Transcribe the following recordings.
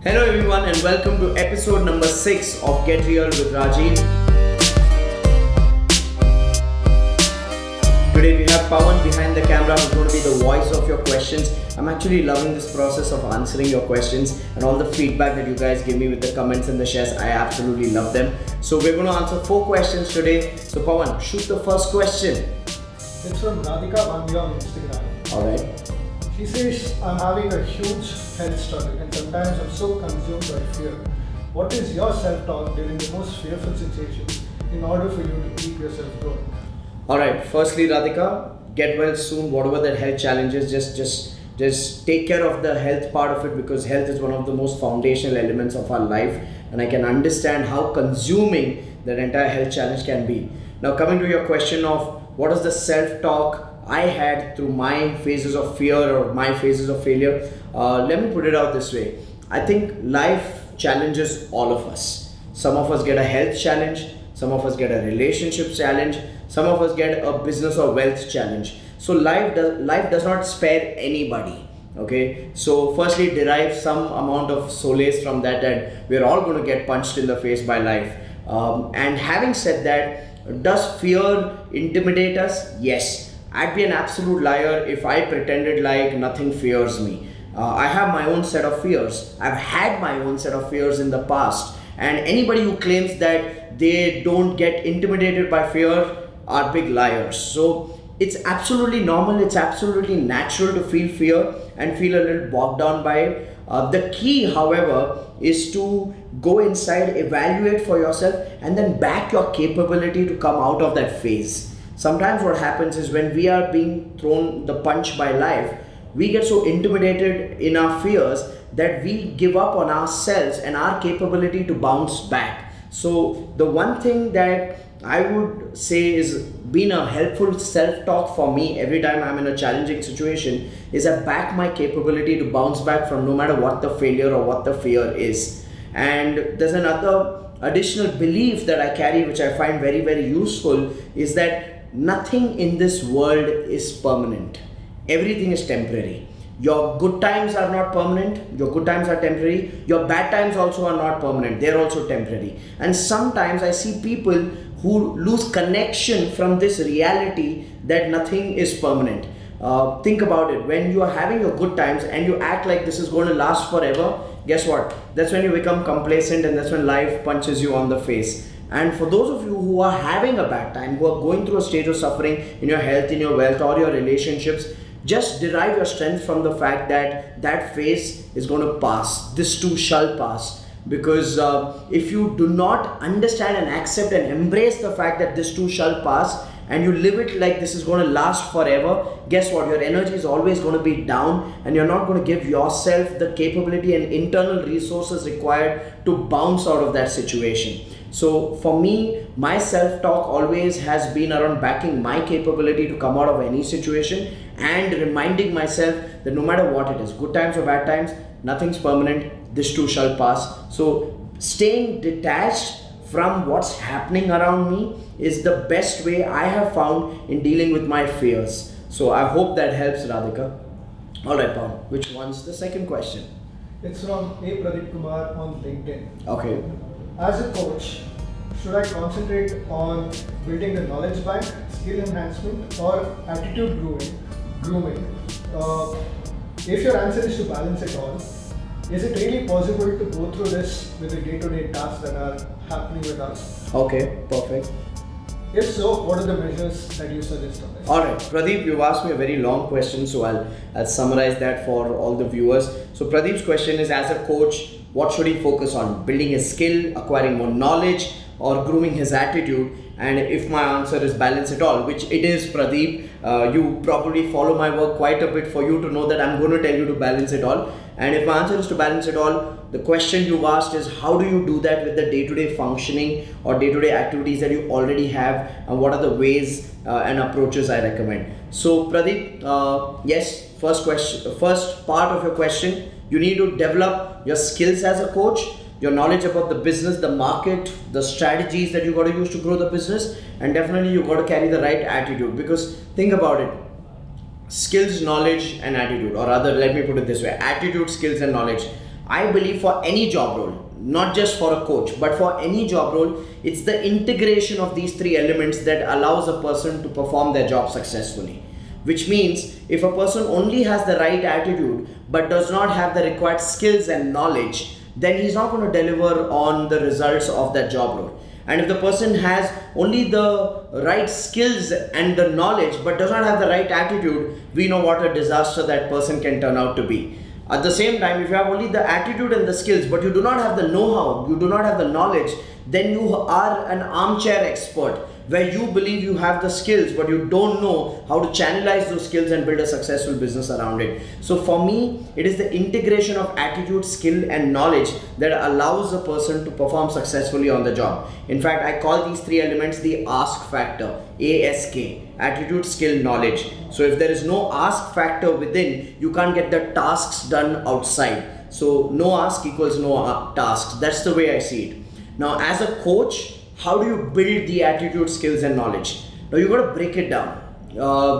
Hello everyone and welcome to episode number 6 of Get Real with Rajiv. Today we have Pawan behind the camera who's going to be the voice of your questions. I'm actually loving this process of answering your questions and all the feedback that you guys give me with the comments and the shares. I absolutely love them. So we're going to answer 4 questions today. So Pawan, shoot the first question. It's from Radhika Bandya on Instagram. Alright. She says, I'm having a huge health struggle and sometimes I'm so consumed by fear. What is your self-talk during the most fearful situations in order for you to keep yourself going? Alright, firstly Radhika, get well soon, whatever that health challenge is, just take care of the health part of it because health is one of the most foundational elements of our life and I can understand how consuming that entire health challenge can be. Now coming to your question of what is the self-talk I had through my phases of fear or my phases of failure, let me put it out this way. I think life challenges all of us. Some of us get a health challenge, some of us get a relationship challenge, some of us get a business or wealth challenge. So life does not spare anybody. Okay, so firstly derive some amount of solace from that we're all going to get punched in the face by life. And having said that, does fear intimidate us? Yes. I'd be an absolute liar if I pretended like nothing fears me. I have my own set of fears. I've had my own set of fears in the past. And anybody who claims that they don't get intimidated by fear are big liars. So it's absolutely normal, it's absolutely natural to feel fear and feel a little bogged down by it. The key, however, is to go inside, evaluate for yourself, and then back your capability to come out of that phase. Sometimes what happens is when we are being thrown the punch by life, we get so intimidated in our fears that we give up on ourselves and our capability to bounce back. So the one thing that I would say is been a helpful self-talk for me every time I'm in a challenging situation is I back my capability to bounce back from no matter what the failure or what the fear is. And there's another additional belief that I carry which I find very, very useful is that nothing in this world is permanent. Everything is temporary. Your good times are not permanent. Your good times are temporary. Your bad times also are not permanent. They're also temporary. And sometimes I see people who lose connection from this reality that nothing is permanent. Think about it. When you are having your good times and you act like this is going to last forever, guess what? That's when you become complacent and that's when life punches you on the face. And for those of you who are having a bad time, who are going through a stage of suffering in your health, in your wealth, or your relationships, just derive your strength from the fact that that phase is going to pass. This too shall pass. Because if you do not understand and accept and embrace the fact that this too shall pass, and you live it like this is going to last forever, guess what? Your energy is always going to be down and you're not going to give yourself the capability and internal resources required to bounce out of that situation. So for me, my self-talk always has been around backing my capability to come out of any situation and reminding myself that no matter what it is, good times or bad times, nothing's permanent, this too shall pass. So staying detached from what's happening around me is the best way I have found in dealing with my fears. So I hope that helps, Radhika. Alright, Pawan, which one's the second question? It's from A. Pradeep Kumar on LinkedIn. Okay. As a coach, should I concentrate on building the knowledge bank, skill enhancement, or attitude grooming? If your answer is to balance it all, is it really possible to go through this with the day-to-day tasks that are happening with us? Okay, perfect. If so, what are the measures that you suggest on this? Alright, Pradeep, you've asked me a very long question, so I'll summarize that for all the viewers. So Pradeep's question is, as a coach, what should he focus on? Building his skill, acquiring more knowledge, or grooming his attitude? And if my answer is balance it all, which it is, Pradeep, you probably follow my work quite a bit for you to know that I'm going to tell you to balance it all. And if my answer is to balance it all, the question you've asked is how do you do that with the day-to-day functioning or day-to-day activities that you already have, and what are the ways and approaches I recommend? So Pradeep, yes, first part of your question, you need to develop your skills as a coach, your knowledge about the business, the market, the strategies that you got to use to grow the business, and definitely you got to carry the right attitude. Because think about it, skills, knowledge and attitude, or rather let me put it this way, attitude, skills and knowledge. I believe for any job role, not just for a coach, but for any job role, it's the integration of these three elements that allows a person to perform their job successfully. Which means if a person only has the right attitude but does not have the required skills and knowledge, then he's not going to deliver on the results of that job role. And if the person has only the right skills and the knowledge but does not have the right attitude, we know what a disaster that person can turn out to be. At the same time, if you have only the attitude and the skills but you do not have the know-how, you do not have the knowledge, then you are an armchair expert where you believe you have the skills but you don't know how to channelize those skills and build a successful business around it. So for me, it is the integration of attitude, skill and knowledge that allows a person to perform successfully on the job. In fact, I call these three elements the ask factor, ASK, attitude, skill, knowledge. So if there is no ask factor within, you can't get the tasks done outside. So no ask equals no tasks. That's the way I see it. Now as a coach, how do you build the attitude, skills and knowledge? Now you got to break it down.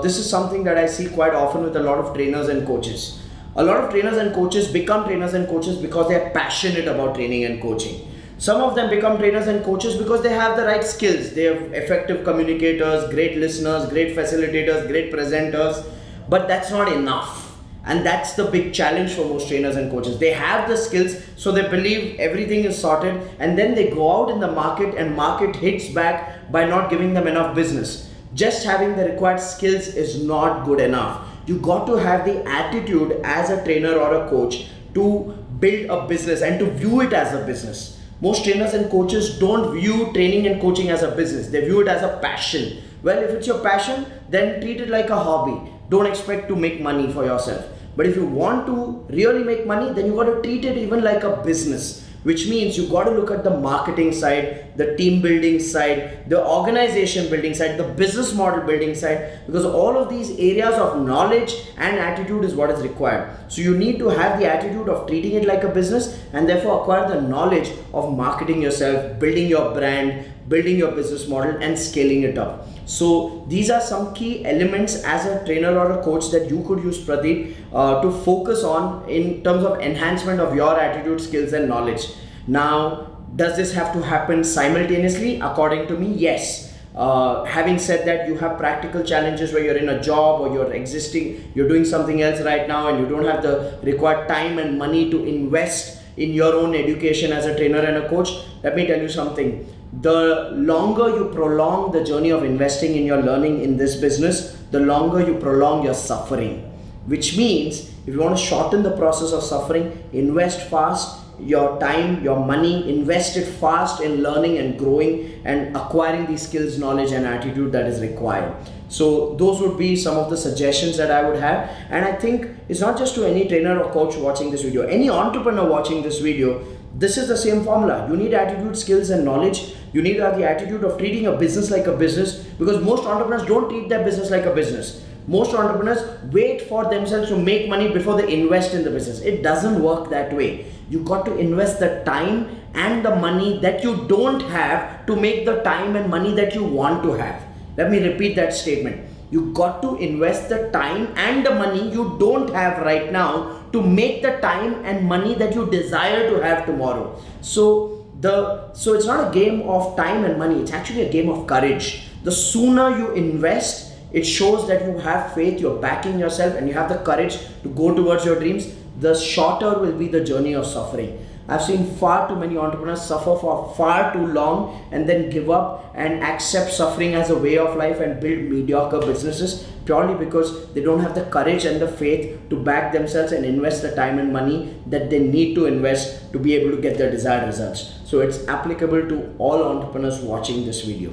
This is something that I see quite often with a lot of trainers and coaches. A lot of trainers and coaches become trainers and coaches because they are passionate about training and coaching. Some of them become trainers and coaches because they have the right skills. They have effective communicators, great listeners, great facilitators, great presenters, but that's not enough. And that's the big challenge for most trainers and coaches. They have the skills, so they believe everything is sorted, and then they go out in the market and market hits back by not giving them enough business. Just having the required skills is not good enough. You got to have the attitude as a trainer or a coach to build a business and to view it as a business. Most trainers and coaches don't view training and coaching as a business. They view it as a passion. Well, if it's your passion, then treat it like a hobby. Don't expect to make money for yourself. But if you want to really make money, then you got to treat it even like a business, which means you got to look at the marketing side, the team building side, the organization building side, the business model building side, because all of these areas of knowledge and attitude is what is required. So you need to have the attitude of treating it like a business and therefore acquire the knowledge of marketing yourself, building your brand, building your business model and scaling it up. So these are some key elements as a trainer or a coach that you could use, Pradeep, to focus on in terms of enhancement of your attitude, skills and knowledge. Now, does this have to happen simultaneously? According to me, yes. Having said that, you have practical challenges where you're in a job or you're doing something else right now and you don't have the required time and money to invest in your own education as a trainer and a coach. Let me tell you something. The longer you prolong the journey of investing in your learning in this business, the longer you prolong your suffering. Which means if you want to shorten the process of suffering, invest fast, your time, your money, invest it fast in learning and growing and acquiring the skills, knowledge and attitude that is required. So those would be some of the suggestions that I would have. And I think it's not just to any trainer or coach watching this video, any entrepreneur watching this video, this is the same formula. You need attitude, skills and knowledge. You need to have the attitude of treating a business like a business, because most entrepreneurs don't treat their business like a business. Most entrepreneurs wait for themselves to make money before they invest in the business. It doesn't work that way. You got to invest the time and the money that you don't have to make the time and money that you want to have. Let me repeat that statement. You got to invest the time and the money you don't have right now to make the time and money that you desire to have tomorrow. So it's not a game of time and money, it's actually a game of courage. The sooner you invest, it shows that you have faith, you're backing yourself and you have the courage to go towards your dreams. The shorter will be the journey of suffering. I've seen far too many entrepreneurs suffer for far too long and then give up and accept suffering as a way of life and build mediocre businesses purely because they don't have the courage and the faith to back themselves and invest the time and money that they need to invest to be able to get their desired results. So it's applicable to all entrepreneurs watching this video.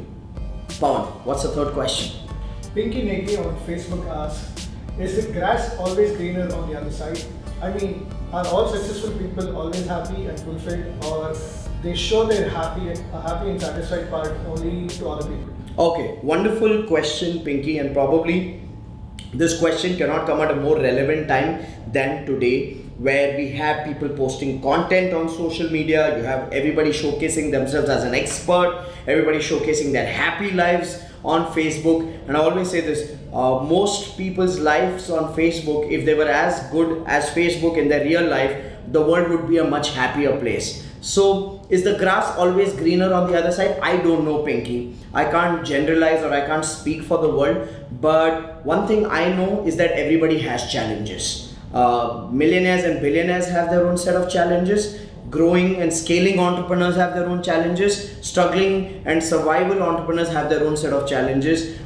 Pawan, what's the third question? Pinky Negi on Facebook asks, is the grass always greener on the other side? I mean, are all successful people always happy and fulfilled, or they show their happy and satisfied part only to other people? Okay, wonderful question, Pinky, and probably this question cannot come at a more relevant time than today, where we have people posting content on social media, you have everybody showcasing themselves as an expert, everybody showcasing their happy lives on Facebook. And I always say this, most people's lives on Facebook, if they were as good as Facebook in their real life, the world would be a much happier place. So, is the grass always greener on the other side? I don't know, Pinky. I can't generalize or I can't speak for the world, but one thing I know is that everybody has challenges. Millionaires and billionaires have their own set of challenges. Growing and scaling entrepreneurs have their own challenges. Struggling and survival entrepreneurs have their own set of challenges.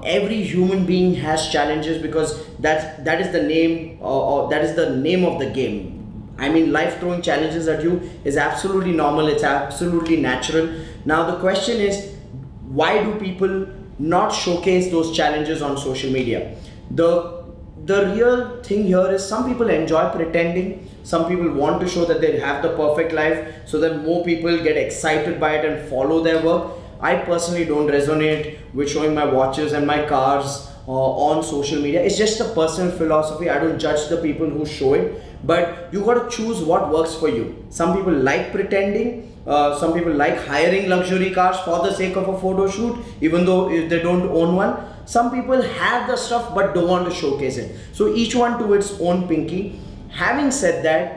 Every human being has challenges because that is the name or that is the name of the game. I mean, life throwing challenges at you is absolutely normal. It's absolutely natural. Now the question is, why do people not showcase those challenges on social media? The real thing here is some people enjoy pretending. Some people want to show that they have the perfect life so that more people get excited by it and follow their work. I personally don't resonate with showing my watches and my cars on social media. It's just a personal philosophy. I don't judge the people who show it, but you got to choose what works for you. Some people like pretending. Some people like hiring luxury cars for the sake of a photo shoot, even though they don't own one. Some people have the stuff but don't want to showcase it. So each one to its own, Pinky. Having said that,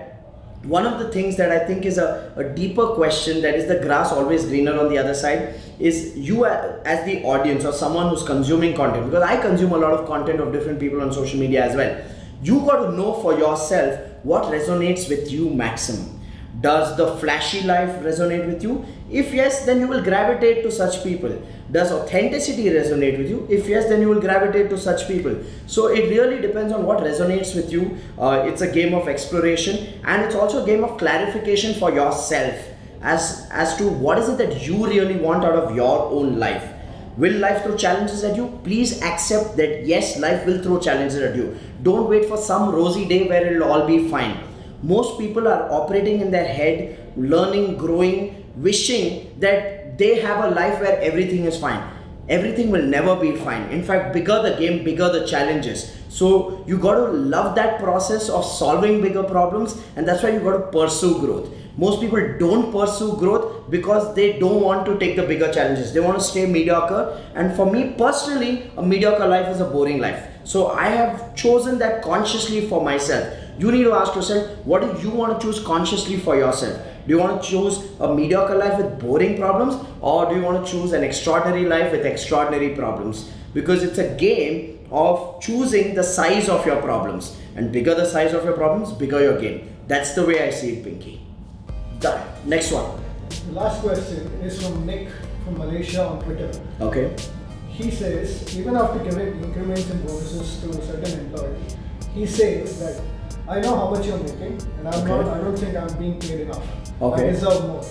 one of the things that I think is a deeper question, that is the grass always greener on the other side, is you as the audience or someone who's consuming content, because I consume a lot of content of different people on social media as well. You got to know for yourself what resonates with you maximum. Does the flashy life resonate with you? If yes, then you will gravitate to such people. Does authenticity resonate with you? If yes, then you will gravitate to such people. So it really depends on what resonates with you. It's a game of exploration, and it's also a game of clarification for yourself as to what is it that you really want out of your own life. Will life throw challenges at you? Please accept that yes, life will throw challenges at you. Don't wait for some rosy day where it'll all be fine. Most people are operating in their head, learning, growing, wishing that they have a life where everything is fine. Everything will never be fine. In fact, bigger the game, bigger the challenges. So you got to love that process of solving bigger problems, and that's why you got to pursue growth. Most people don't pursue growth because they don't want to take the bigger challenges. They want to stay mediocre, and for me personally, a mediocre life is a boring life. So I have chosen that consciously for myself. You need to ask yourself, what do you want to choose consciously for yourself? Do you want to choose a mediocre life with boring problems, or do you want to choose an extraordinary life with extraordinary problems? Because it's a game of choosing the size of your problems, and bigger the size of your problems, bigger your game. That's the way I see it, Pinky. Done. Next one. The last question is from Nick from Malaysia on Twitter. Okay. He says, even after giving increments and bonuses to a certain employee, he says that I know how much you're making, and I don't think I'm being paid enough. Okay. I deserve more.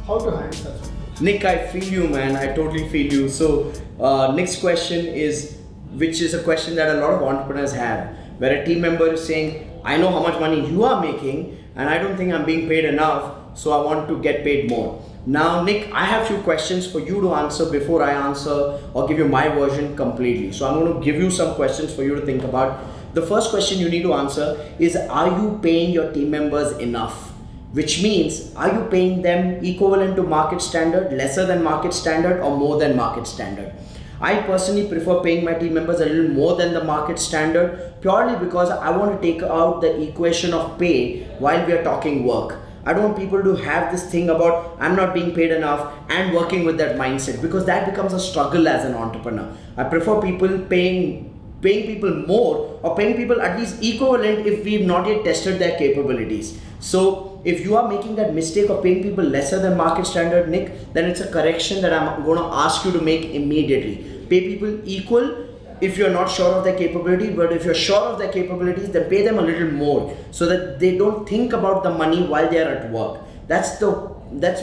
How to handle such people? Nick, I feel you, man. I totally feel you. So, next question is, which is a question that a lot of entrepreneurs have, where a team member is saying, I know how much money you are making, and I don't think I'm being paid enough, so I want to get paid more. Now, Nick, I have few questions for you to answer before I answer or give you my version completely. So I'm going to give you some questions for you to think about. The first question you need to answer is, are you paying your team members enough? Which means, are you paying them equivalent to market standard, lesser than market standard, or more than market standard? I personally prefer paying my team members a little more than the market standard, purely because I want to take out the equation of pay while we are talking work. I don't want people to have this thing about I'm not being paid enough and working with that mindset, because that becomes a struggle as an entrepreneur. I prefer people paying people more, or paying people at least equivalent if we've not yet tested their capabilities. So if you are making that mistake of paying people lesser than market standard, Nick, then it's a correction that I'm going to ask you to make immediately. Pay people equal if you're not sure of their capability, but if you're sure of their capabilities, then pay them a little more so that they don't think about the money while they're at work. That's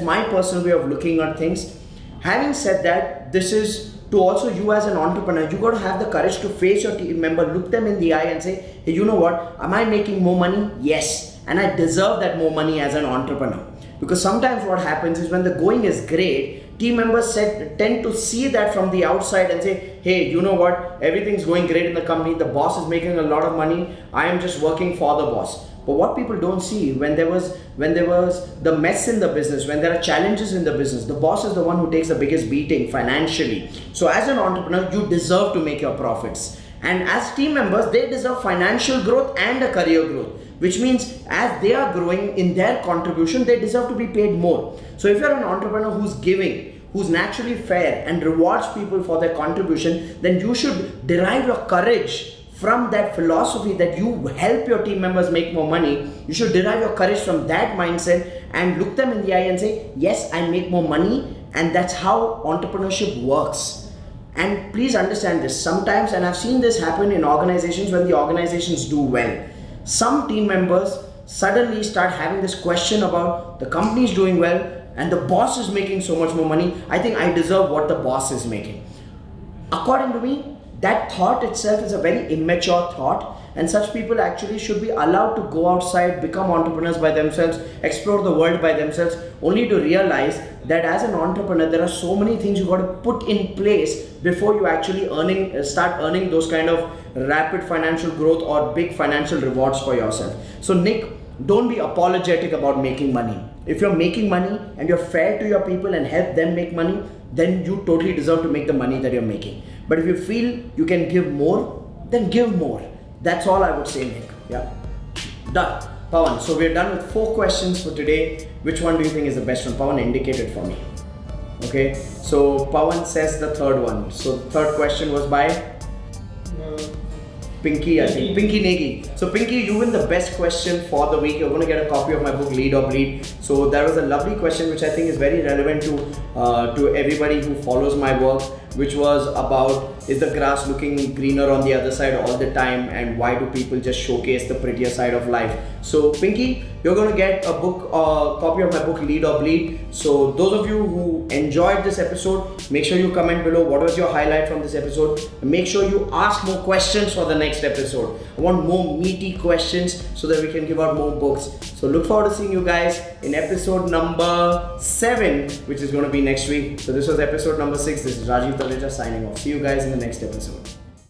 my personal way of looking at things. Having said that, this is to also you as an entrepreneur. You got to have the courage to face your team member, look them in the eye and say, hey, you know what, am I making more money? Yes, and I deserve that more money as an entrepreneur. Because sometimes what happens is when the going is great, team members tend to see that from the outside and say, hey, you know what, everything's going great in the company, the boss is making a lot of money, I am just working for the boss. But what people don't see, when there was the mess in the business, when there are challenges in the business, the boss is the one who takes the biggest beating financially. So as an entrepreneur, you deserve to make your profits. And as team members, they deserve financial growth and a career growth. which means as they are growing in their contribution, they deserve to be paid more. So if you're an entrepreneur who's giving, who's naturally fair and rewards people for their contribution, then you should derive your courage from that philosophy that you help your team members make more money. You should derive your courage from that mindset and look them in the eye and say, yes, I make more money, and that's how entrepreneurship works. And please understand this, sometimes, and I've seen this happen in organizations when the organizations do well, some team members suddenly start having this question about the company is doing well and the boss is making so much more money, I think I deserve what the boss is making. According to me, that thought itself is a very immature thought, and such people actually should be allowed to go outside, become entrepreneurs by themselves, explore the world by themselves, only to realize that as an entrepreneur there are so many things you got to put in place before you actually start earning those kind of rapid financial growth or big financial rewards for yourself. So Nick, don't be apologetic about making money. If you're making money and you're fair to your people and help them make money, then you totally deserve to make the money that you're making. But if you feel you can give more, then give more. That's all I would say, Nick. Yeah. Done. Pawan, so we're done with 4 questions for today. Which one do you think is the best one? Pawan, indicate it for me. Okay. So Pawan says the third one. So the third question was by Pinky, I think. Pinky Negi. So Pinky, you win the best question for the week. You're going to get a copy of my book, Lead or Bleed. So that was a lovely question which I think is very relevant to everybody who follows my work, which was about, is the grass looking greener on the other side all the time, and why do people just showcase the prettier side of life? So Pinky, you're going to get a book, copy of my book, Lead or Bleed. So those of you who enjoyed this episode, make sure you comment below what was your highlight from this episode, and make sure you ask more questions for the next episode. I want more meaty questions so that we can give out more books. So look forward to seeing you guys in episode number 7, which is going to be next week. So this was episode number 6. This is Rajiv Talreja signing off. See you guys in the next episode.